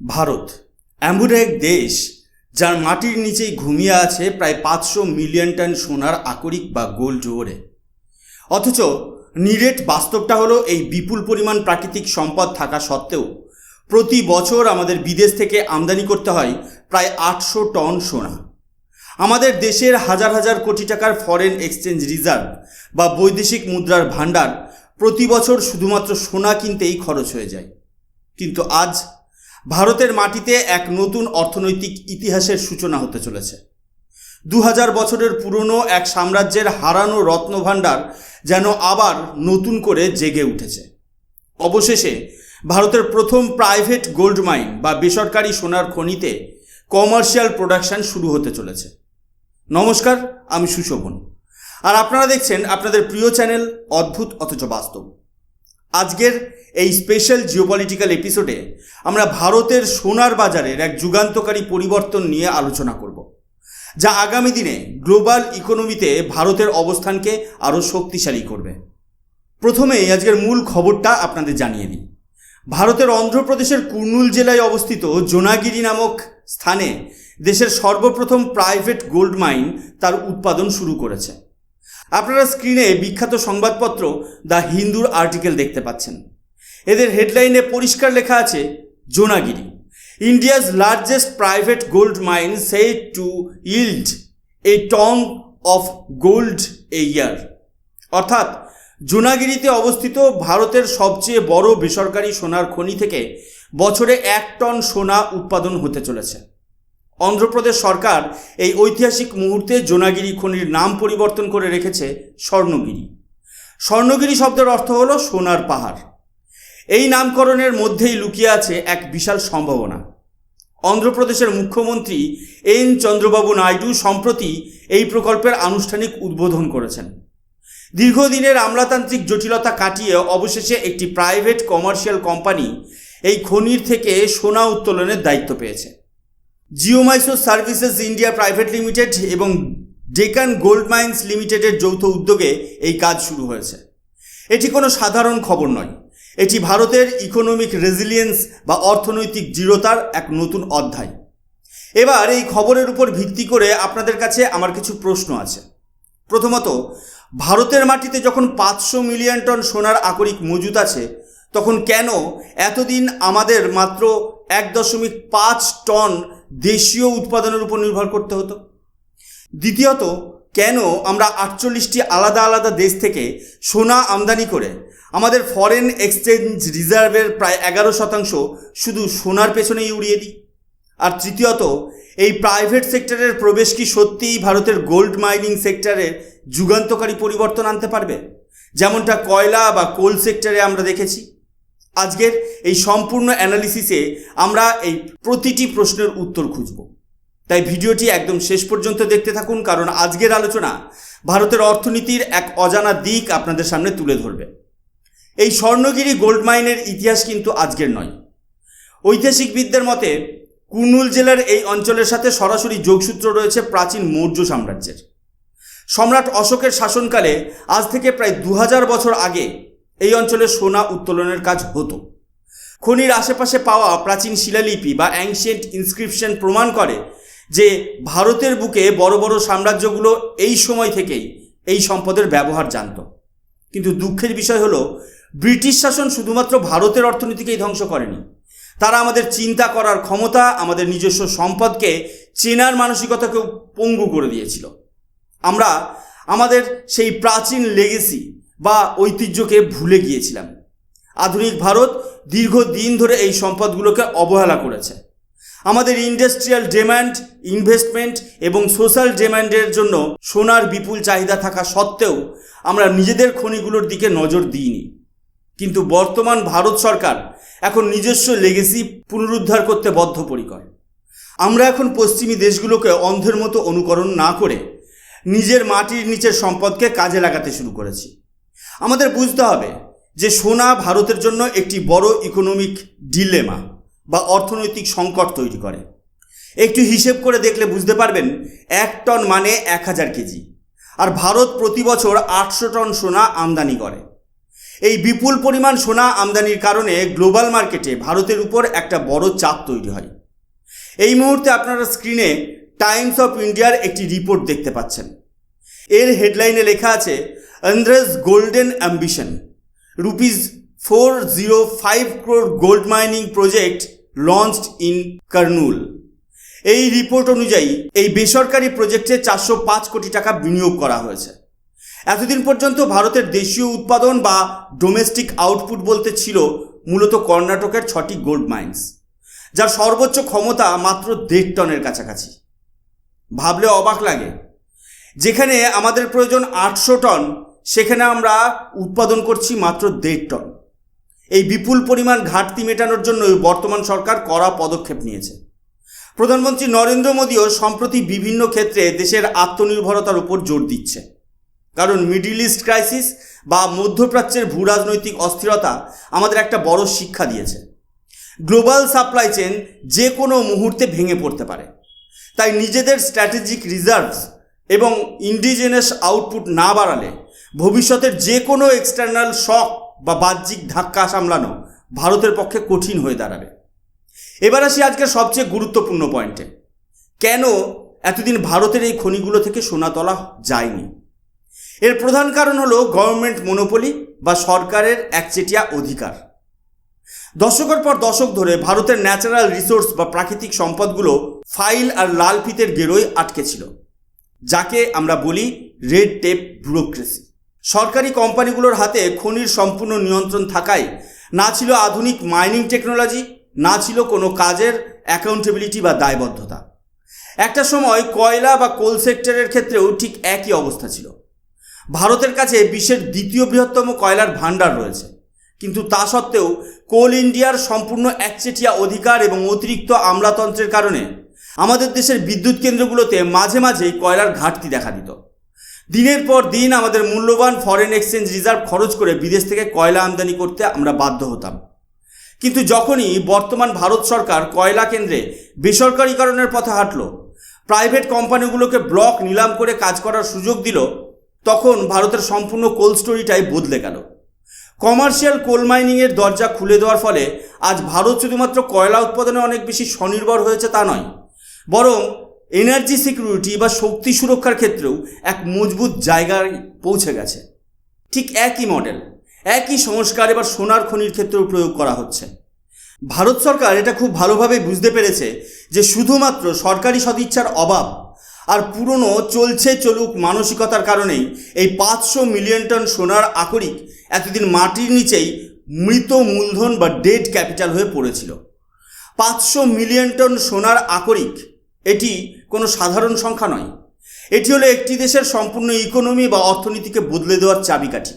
ভারত এমন এক দেশ যার মাটির নিচেই ঘুমিয়ে আছে প্রায় 500 মিলিয়ন টন সোনার আকরিক বা গোল্ড ওরে। অথচ নিরেট বাস্তবটা হলো এই বিপুল পরিমাণ প্রাকৃতিক সম্পদ থাকা সত্ত্বেও প্রতি বছর আমাদের বিদেশ থেকে আমদানি করতে হয় প্রায় 800 টন সোনা। আমাদের দেশের হাজার হাজার কোটি টাকার ফরেন এক্সচেঞ্জ রিজার্ভ বা বৈদেশিক মুদ্রার ভাণ্ডার প্রতি বছর শুধুমাত্র সোনা কিনতেই খরচ হয়ে যায়। কিন্তু আজ ভারতের মাটিতে এক নতুন অর্থনৈতিক ইতিহাসের সূচনা হতে চলেছে। 2000 বছরের পুরনো এক সাম্রাজ্যের হারানো রত্নভাণ্ডার যেন আবার নতুন করে জেগে উঠেছে। অবশেষে ভারতের প্রথম প্রাইভেট গোল্ড মাইন বা বেসরকারি সোনার খনিতে কমার্শিয়াল প্রোডাকশন শুরু হতে চলেছে। নমস্কার, আমি সুশোভন, আর আপনারা দেখছেন আপনাদের প্রিয় চ্যানেল অদ্ভুত অথচ বাস্তব। আজকের এই স্পেশাল জিওপলিটিক্যাল এপিসোডে আমরা ভারতের সোনার বাজারের এক যুগান্তকারী পরিবর্তন নিয়ে আলোচনা করব, যা আগামী দিনে গ্লোবাল ইকোনমিতে ভারতের অবস্থানকে আরও শক্তিশালী করবে। প্রথমেই আজকের মূল খবরটা আপনাদের জানিয়ে দিই। ভারতের অন্ধ্রপ্রদেশের কুর্নুল জেলায় অবস্থিত জোনাগিরি নামক স্থানে দেশের সর্বপ্রথম প্রাইভেট গোল্ড মাইন তার উৎপাদন শুরু করেছে। আপনারা স্ক্রিনে বিখ্যাত সংবাদপত্র দ্য হিন্দুর আর্টিকেল দেখতে পাচ্ছেন। এদের হেডলাইনে পরিষ্কার লেখা আছে, Jonnagiri India's largest private gold mine set to yield a ton of gold a year. অর্থাৎ জোনাগিরিতে অবস্থিত ভারতের সবচেয়ে বড় বেসরকারি সোনার খনি থেকে বছরে 1 টন সোনা উৎপাদন হতে চলেছে। অন্ধ্রপ্রদেশ সরকার এই ঐতিহাসিক মুহূর্তে জোনাগিরি খনির নাম পরিবর্তন করে রেখেছে স্বর্ণগিরি। স্বর্ণগিরি শব্দের অর্থ হলো সোনার পাহাড়। এই নামকরণের মধ্যেই লুকিয়ে আছে এক বিশাল সম্ভাবনা। অন্ধ্রপ্রদেশের মুখ্যমন্ত্রী এন চন্দ্রবাবু নাইডু সম্প্রতি এই প্রকল্পের আনুষ্ঠানিক উদ্বোধন করেছেন। দীর্ঘদিনের আমলাতান্ত্রিক জটিলতা কাটিয়ে অবশেষে একটি প্রাইভেট কমার্শিয়াল কোম্পানি এই খনির থেকে সোনা উত্তোলনের দায়িত্ব পেয়েছে। জিওমাইসো সার্ভিসেস ইন্ডিয়া প্রাইভেট লিমিটেড এবং ডেকান গোল্ড মাইন্স লিমিটেডের যৌথ উদ্যোগে এই কাজ শুরু হয়েছে। এটি কোনো সাধারণ খবর নয়, এটি ভারতের ইকোনমিক রেজিলিয়েন্স বা অর্থনৈতিক দৃঢ়তার এক নতুন অধ্যায়। এবার এই খবরের উপর ভিত্তি করে আপনাদের কাছে আমার কিছু প্রশ্ন আছে। প্রথমত, ভারতের মাটিতে যখন 500 মিলিয়ন টন সোনার আকরিক মজুত আছে, তখন কেন এতদিন আমাদের মাত্র 1.5 টন দেশীয় উৎপাদনের উপর নির্ভর করতে হতো? দ্বিতীয়ত, কেন আমরা 48টি আলাদা আলাদা দেশ থেকে সোনা আমদানি করে আমাদের ফরেন এক্সচেঞ্জ রিজার্ভের প্রায় 11% শুধু সোনার পেছনেই উড়িয়ে দিই? আর তৃতীয়ত, এই প্রাইভেট সেক্টরের প্রবেশ কি সত্যিই ভারতের গোল্ড মাইনিং সেক্টরে যুগান্তকারী পরিবর্তন আনতে পারবে, যেমনটা কয়লা বা কোল সেক্টরে আমরা দেখেছি? আজকের এই সম্পূর্ণ অ্যানালিসিসে আমরা এই প্রতিটি প্রশ্নের উত্তর খুঁজব। তাই ভিডিওটি একদম শেষ পর্যন্ত দেখতে থাকুন, কারণ আজকের আলোচনা ভারতের অর্থনীতির এক অজানা দিক আপনাদের সামনে তুলে ধরবে। এই স্বর্ণগিরি গোল্ড মাইনের ইতিহাস কিন্তু আজকের নয়। ঐতিহাসিকবিদদের মতে কুর্নুল জেলার এই অঞ্চলের সাথে সরাসরি যোগসূত্র রয়েছে প্রাচীন মৌর্য সাম্রাজ্যের। সম্রাট অশোকের শাসনকালে আজ থেকে প্রায় 2000 বছর আগে এই অঞ্চলে সোনা উত্তোলনের কাজ হতো। খনির আশেপাশে পাওয়া প্রাচীন শিলালিপি বা অ্যানশিয়েন্ট ইনস্ক্রিপশন প্রমাণ করে যে ভারতের বুকে বড় বড় সাম্রাজ্যগুলো এই সময় থেকেই এই সম্পদের ব্যবহার জানত। কিন্তু দুঃখের বিষয় হলো, ব্রিটিশ শাসন শুধুমাত্র ভারতের অর্থনীতিকেই ধ্বংস করেনি, তারা আমাদের চিন্তা করার ক্ষমতা, আমাদের নিজস্ব সম্পদকে চেনার মানসিকতাকেও পঙ্গু করে দিয়েছিল। আমরা আমাদের সেই প্রাচীন লেগেসি বা ঐতিহ্যকে ভুলে গিয়েছিলাম। আধুনিক ভারত দীর্ঘদিন ধরে এই সম্পদগুলোকে অবহেলা করেছে। আমাদের ইন্ডাস্ট্রিয়াল ডিমান্ড, ইনভেস্টমেন্ট এবং সোশ্যাল ডিমান্ডের জন্য সোনার বিপুল চাহিদা থাকা সত্ত্বেও আমরা নিজেদের খনিগুলোর দিকে নজর দিইনি। কিন্তু বর্তমান ভারত সরকার এখন নিজস্ব লেগেসি পুনরুদ্ধার করতে বদ্ধপরিকর। আমরা এখন পশ্চিমী দেশগুলোকে অন্ধের মতো অনুকরণ না করে নিজের মাটির নিচের সম্পদকে কাজে লাগাতে শুরু করেছি। আমাদের বুঝতে হবে যে সোনা ভারতের জন্য একটি বড় ইকোনমিক ডিলেমা বা অর্থনৈতিক সংকট তৈরি করে। একটু হিসেব করে দেখলে বুঝতে পারবেন, 1 টন মানে 1000 কেজি, আর ভারত প্রতি বছর 800 টন সোনা আমদানি করে। এই বিপুল পরিমাণ সোনা আমদানির কারণে গ্লোবাল মার্কেটে ভারতের উপর একটা বড় চাপ তৈরি হয়। এই মুহূর্তে আপনারা স্ক্রিনে টাইমস অফ ইন্ডিয়ার একটি রিপোর্ট দেখতে পাচ্ছেন। এর হেডলাইনে লেখা আছে Andhra's golden ambition, ₹405 crore gold mining project launched in Kurnool. এই রিপোর্ট অনুযায়ী এই বেসরকারি প্রজেক্টে 405 কোটি টাকা বিনিয়োগ করা হয়েছে। এতদিন পর্যন্ত ভারতের দেশীয় উৎপাদন বা ডোমেস্টিক আউটপুট বলতে ছিল মূলত কর্ণাটকের 6টি গোল্ড মাইন্স, যার সর্বোচ্চ ক্ষমতা মাত্র 1.5 টনের কাছাকাছি। ভাবলে অবাক লাগে, যেখানে আমাদের প্রয়োজন 800 টন, সেখানে আমরা উৎপাদন করছি মাত্র 1.5 টন। এই বিপুল পরিমাণ ঘাটতি মেটানোর জন্য বর্তমান সরকার কড়া পদক্ষেপ নিয়েছে। প্রধানমন্ত্রী নরেন্দ্র মোদীও সম্প্রতি বিভিন্ন ক্ষেত্রে দেশের আত্মনির্ভরতার উপর জোর দিচ্ছে, কারণ মিডল ইস্ট ক্রাইসিস বা মধ্যপ্রাচ্যের ভূরাজনৈতিক অস্থিরতা আমাদের একটা বড় শিক্ষা দিয়েছে। গ্লোবাল সাপ্লাই চেইন যে কোনো মুহূর্তে ভেঙে পড়তে পারে। তাই নিজেদের স্ট্র্যাটেজিক রিজার্ভস এবং ইন্ডিজেনাস আউটপুট না বাড়ালে ভবিষ্যতের যে কোনো এক্সটার্নাল শক বা বাহ্যিক ধাক্কা সামলানো ভারতের পক্ষে কঠিন হয়ে দাঁড়াবে। এবার আসি আজকের সবচেয়ে গুরুত্বপূর্ণ পয়েন্টে, কেন এতদিন ভারতের এই খনিগুলো থেকে সোনা তোলা যায়নি। এর প্রধান কারণ হলো গভর্নমেন্ট মনোপলি বা সরকারের একচেটিয়া অধিকার। দশকের পর দশক ধরে ভারতের ন্যাচারাল রিসোর্স বা প্রাকৃতিক সম্পদগুলো ফাইল আর লাল ফিতের গেরোয় আটকে ছিল, যাকে আমরা বলি রেড টেপ ব্যুরোক্রেসি। সরকারি কোম্পানিগুলোর হাতে খনির সম্পূর্ণ নিয়ন্ত্রণ থাকায় না ছিল আধুনিক মাইনিং টেকনোলজি, না ছিল কোনো কাজের অ্যাকাউন্টেবিলিটি বা দায়বদ্ধতা। একটা সময় কয়লা বা কোল সেক্টরের ক্ষেত্রেও ঠিক একই অবস্থা ছিল। ভারতের কাছে বিশ্বের দ্বিতীয় বৃহত্তম কয়লার ভাণ্ডার রয়েছে, কিন্তু তা সত্ত্বেও কোল ইন্ডিয়ার সম্পূর্ণ একচেটিয়া অধিকার এবং অতিরিক্ত আমলাতন্ত্রের কারণে আমাদের দেশের বিদ্যুৎ কেন্দ্রগুলোতে মাঝে মাঝেই কয়লার ঘাটতি দেখা দিত। দিনের পর দিন আমাদের মূল্যবান ফরেন এক্সচেঞ্জ রিজার্ভ খরচ করে বিদেশ থেকে কয়লা আমদানি করতে আমরা বাধ্য হতাম। কিন্তু যখনই বর্তমান ভারত সরকার কয়লা কেন্দ্রে বেসরকারীকরণের পথে হাঁটল, প্রাইভেট কোম্পানিগুলোকে ব্লক নিলাম করে কাজ করার সুযোগ দিল, তখন ভারতের সম্পূর্ণ কোল স্টোরিটাই বদলে গেল। কমার্শিয়াল কোল মাইনিংয়ের দরজা খুলে দেওয়ার ফলে আজ ভারত শুধুমাত্র কয়লা উৎপাদনে অনেক বেশি স্বনির্ভর হয়েছে তা নয়, বরং এনার্জি সিকিউরিটি বা শক্তি সুরক্ষার ক্ষেত্রেও এক মজবুত জায়গায় পৌঁছে গেছে। ঠিক একই মডেল, একই সংস্কার এবার সোনার খনির ক্ষেত্রেও প্রয়োগ করা হচ্ছে। ভারত সরকার এটা খুব ভালোভাবে বুঝতে পেরেছে যে শুধুমাত্র সরকারি সদিচ্ছার অভাব আর পুরনো চলছে চলুক মানসিকতার কারণেই এই 500 মিলিয়ন টন সোনার আকরিক এতদিন মাটির নিচেই মৃত মূলধন বা ডেড ক্যাপিটাল হয়ে পড়েছিল। 500 মিলিয়ন টন সোনার আকরিক এটি কোনো সাধারণ সংখ্যা নয়, এটি হলো একটি দেশের সম্পূর্ণ ইকোনমি বা অর্থনীতিকে বদলে দেওয়ার চাবিকাঠি।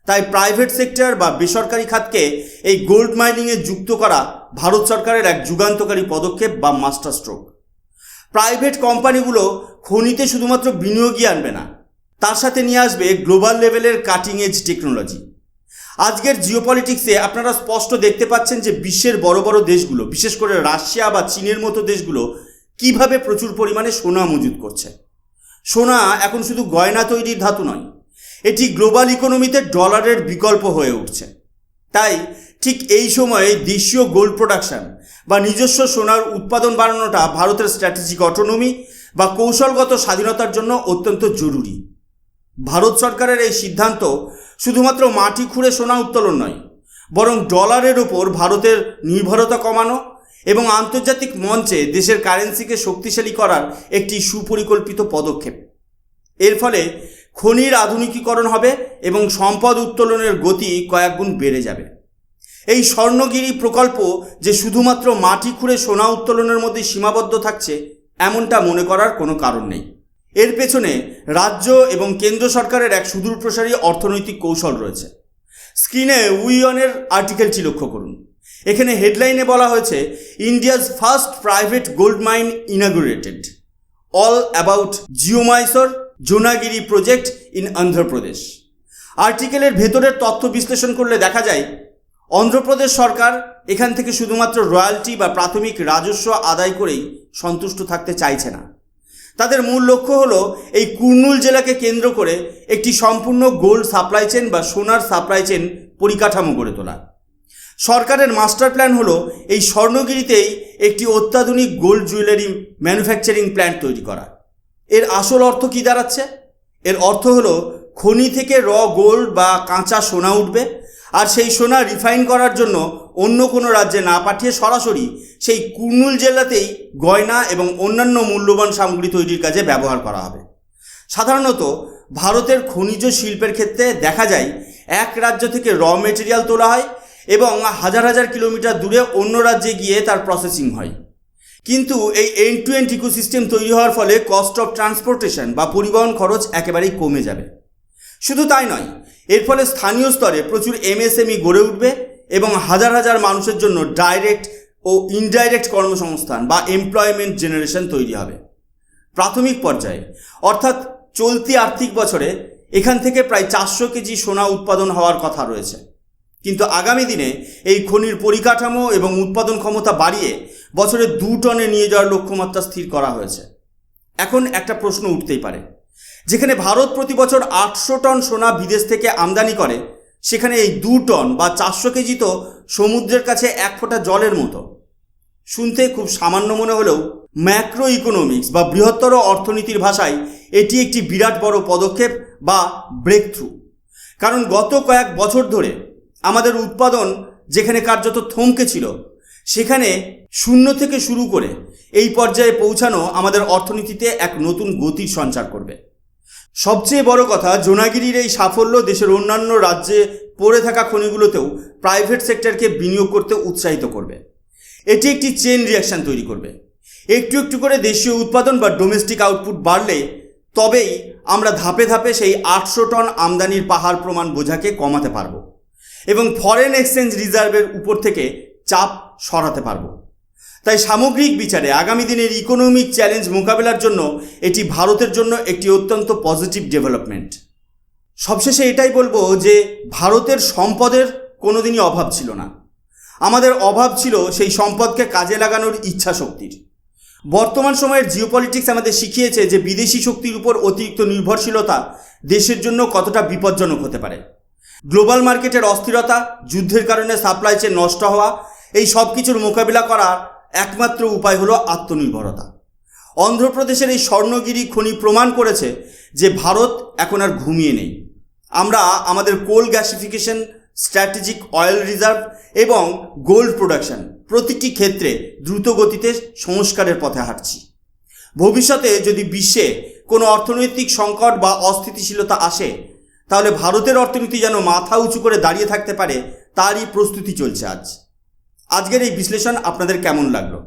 তাই প্রাইভেট সেক্টর বা বেসরকারি খাতকে এই গোল্ড মাইনিংয়ে যুক্ত করা ভারত সরকারের এক যুগান্তকারী পদক্ষেপ বা মাস্টার স্ট্রোক। প্রাইভেট কোম্পানিগুলো খনিতে শুধুমাত্র বিনিয়োগই আনবে না, তার সাথে নিয়ে আসবে গ্লোবাল লেভেলের কাটিং এজ টেকনোলজি। আজকের জিওপলিটিক্সে আপনারা স্পষ্ট দেখতে পাচ্ছেন যে বিশ্বের বড় বড় দেশগুলো, বিশেষ করে রাশিয়া বা চীনের মতো দেশগুলো কিভাবে প্রচুর পরিমাণে সোনা মজুত করছে। সোনা এখন শুধু গয়না তৈরির ধাতু নয়, এটি গ্লোবাল ইকোনমিতে ডলারের বিকল্প হয়ে উঠছে। তাই ঠিক এই সময়ে দেশীয় গোল্ড প্রোডাকশন বা নিজস্ব সোনার উৎপাদন বাড়ানোটা ভারতের স্ট্র্যাটেজিক অটোনমি বা কৌশলগত স্বাধীনতার জন্য অত্যন্ত জরুরি। ভারত সরকারের এই সিদ্ধান্ত শুধুমাত্র মাটি খুঁড়ে সোনা উত্তোলন নয়, বরং ডলারের ওপর ভারতের নির্ভরতা কমানো এবং আন্তর্জাতিক মঞ্চে দেশের কারেন্সিকে শক্তিশালী করার একটি সুপরিকল্পিত পদক্ষেপ। এর ফলে খনির আধুনিকীকরণ হবে এবং সম্পদ উত্তোলনের গতি কয়েক গুণ বেড়ে যাবে। এই স্বর্ণগিরি প্রকল্প যে শুধুমাত্র মাটি খুঁড়ে সোনা উত্তোলনের মধ্যে সীমাবদ্ধ থাকছে এমনটা মনে করার কোনো কারণ নেই। এর পেছনে রাজ্য এবং কেন্দ্র সরকারের এক সুদূরপ্রসারী অর্থনৈতিক কৌশল রয়েছে। স্ক্রিনে উইয়নের আর্টিকেলটি লক্ষ্য করুন। এখানে হেডলাইনে বলা হয়েছে India's first private gold mine inaugurated, all about Geomysore Jonnagiri project in Andhra Pradesh. আর্টিকেলের ভেতরের তথ্য বিশ্লেষণ করলে দেখা যায় অন্ধ্রপ্রদেশ সরকার এখান থেকে শুধুমাত্র রয়্যালটি বা প্রাথমিক রাজস্ব আদায় করেই সন্তুষ্ট থাকতে চাইছে না। তাদের মূল লক্ষ্য হলো এই কুর্নুল জেলাকে কেন্দ্র করে একটি সম্পূর্ণ গোল্ড সাপ্লাই চেন বা সোনার সাপ্লাই চেন পরিকাঠামো গড়ে তোলা। সরকারের মাস্টার প্ল্যান হলো এই স্বর্ণগিরিতেই একটি অত্যাধুনিক গোল্ড জুয়েলারি ম্যানুফ্যাকচারিং প্ল্যান্ট তৈরি করা। এর আসল অর্থ কী দাঁড়াচ্ছে? এর অর্থ হলো খনি থেকে র গোল্ড বা কাঁচা সোনা উঠবে, আর সেই সোনা রিফাইন করার জন্য অন্য কোনো রাজ্যে না পাঠিয়ে সরাসরি সেই কুর্নুল জেলাতেই গয়না এবং অন্যান্য মূল্যবান সামগ্রী তৈরির কাজে ব্যবহার করা হবে। সাধারণত ভারতের খনিজ শিল্পের ক্ষেত্রে দেখা যায় এক রাজ্য থেকে র মেটেরিয়াল তোলা হয় এবং হাজার হাজার কিলোমিটার দূরে অন্য রাজ্যে গিয়ে তার প্রসেসিং হয়। কিন্তু এই এন্ড টু এন্ড ইকোসিস্টেম তৈরি হওয়ার ফলে কস্ট অফ ট্রান্সপোর্টেশন বা পরিবহন খরচ একেবারেই কমে যাবে। শুধু তাই নয়, এর ফলে স্থানীয় স্তরে প্রচুর এমএসএমই গড়ে উঠবে এবং হাজার হাজার মানুষের জন্য ডাইরেক্ট ও ইনডাইরেক্ট কর্মসংস্থান বা এমপ্লয়মেন্ট জেনারেশন তৈরি হবে। প্রাথমিক পর্যায়ে অর্থাৎ চলতি আর্থিক বছরে এখান থেকে প্রায় 400 কেজি সোনা উৎপাদন হওয়ার কথা রয়েছে, কিন্তু আগামী দিনে এই খনির পরিকাঠামো এবং উৎপাদন ক্ষমতা বাড়িয়ে বছরে 2 টনে নিয়ে যাওয়ার লক্ষ্যমাত্রা স্থির করা হয়েছে। এখন একটা প্রশ্ন উঠতেই পারে, যেখানে ভারত প্রতি বছর 800 টন সোনা বিদেশ থেকে আমদানি করে, সেখানে এই 2 টন বা 400 কেজি তো সমুদ্রের কাছে এক ফোঁটা জলের মতো। শুনতে খুব সামান্য মনে হলেও ম্যাক্রো ইকোনমিক্স বা বৃহত্তর অর্থনীতির ভাষায় এটি একটি বিরাট বড় পদক্ষেপ বা ব্রেক থ্রু। কারণ গত কয়েক বছর ধরে আমাদের উৎপাদন যেখানে কার্যত থমকে ছিল, সেখানে শূন্য থেকে শুরু করে এই পর্যায়ে পৌঁছানো আমাদের অর্থনীতিতে এক নতুন গতির সঞ্চার করবে। সবচেয়ে বড় কথা, জোনাগিরির এই সাফল্য দেশের অন্যান্য রাজ্যে পড়ে থাকা খনিগুলোতেও প্রাইভেট সেক্টরকে বিনিয়োগ করতে উৎসাহিত করবে। এটি একটি চেন রিয়াকশন তৈরি করবে। একটু একটু করে দেশীয় উৎপাদন বা ডোমেস্টিক আউটপুট বাড়লে তবেই আমরা ধাপে ধাপে সেই 800 টন আমদানির পাহাড় প্রমাণ বোঝাকে কমাতে পারব এবং ফরেন এক্সচেঞ্জ রিজার্ভের উপর থেকে চাপ সরাতে পারব। তাই সামগ্রিক বিচারে আগামী দিনের ইকোনমিক চ্যালেঞ্জ মোকাবেলার জন্য এটি ভারতের জন্য একটি অত্যন্ত পজিটিভ ডেভেলপমেন্ট। সবশেষে এটাই বলবো যে ভারতের সম্পদের কোনোদিনই অভাব ছিল না। আমাদের অভাব ছিল সেই সম্পদকে কাজে লাগানোর ইচ্ছা শক্তির। বর্তমান সময়ের জিওপলিটিক্স আমাদের শিখিয়েছে যে বিদেশি শক্তির উপর অতিরিক্ত নির্ভরশীলতা দেশের জন্য কতটা বিপজ্জনক হতে পারে। গ্লোবাল মার্কেটের অস্থিরতা, যুদ্ধের কারণে সাপ্লাই চেন নষ্ট হওয়া, এই সব কিছুর মোকাবিলা করার একমাত্র উপায় হলো আত্মনির্ভরতা। অন্ধ্রপ্রদেশের এই স্বর্ণগিরি খনি প্রমাণ করেছে যে ভারত এখন আর ঘুমিয়ে নেই। আমরা আমাদের কোল গ্যাসিফিকেশন, স্ট্র্যাটেজিক অয়েল রিজার্ভ এবং গোল্ড প্রোডাকশন প্রতিটি ক্ষেত্রে দ্রুত গতিতে সংস্কারের পথে হাঁটছি। ভবিষ্যতে যদি বিশ্বে কোনো অর্থনৈতিক সংকট বা অস্থিতিশীলতা আসে, তাহলে ভারতের অর্থনীতি যেন মাথা উঁচু করে দাঁড়িয়ে থাকতে পারে, তারই প্রস্তুতি চলছে আজকের এই বিশ্লেষণ আপনাদের কেমন লাগলো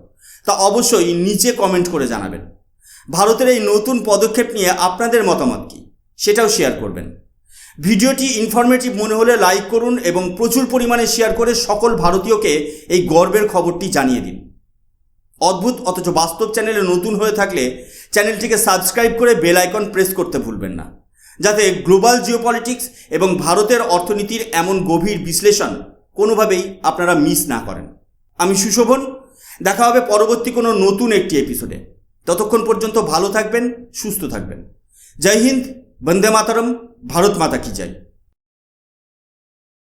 তা অবশ্যই নিচে কমেন্ট করে জানাবেন। ভারতের এই নতুন পদক্ষেপ নিয়ে আপনাদের মতামত কী সেটাও শেয়ার করবেন। ভিডিওটি ইনফরমেটিভ মনে হলে লাইক করুন এবং প্রচুর পরিমাণে শেয়ার করে সকল ভারতীয়কে এই গর্বের খবরটি জানিয়ে দিন। অদ্ভুত অথচ বাস্তব চ্যানেলে নতুন হয়ে থাকলে চ্যানেলটিকে সাবস্ক্রাইব করে বেল আইকন প্রেস করতে ভুলবেন না, যাতে গ্লোবাল জিওপলিটিক্স এবং ভারতের অর্থনীতির এমন গভীর বিশ্লেষণ কোনোভাবেই আপনারা মিস না করেন। আমি সুশোভন, দেখা হবে পরবর্তী কোনো নতুন একটি এপিসোডে। ততক্ষণ পর্যন্ত ভালো থাকবেন, সুস্থ থাকবেন। জয় হিন্দ, বন্দে মাতরম, ভারত মাতা কি জয়।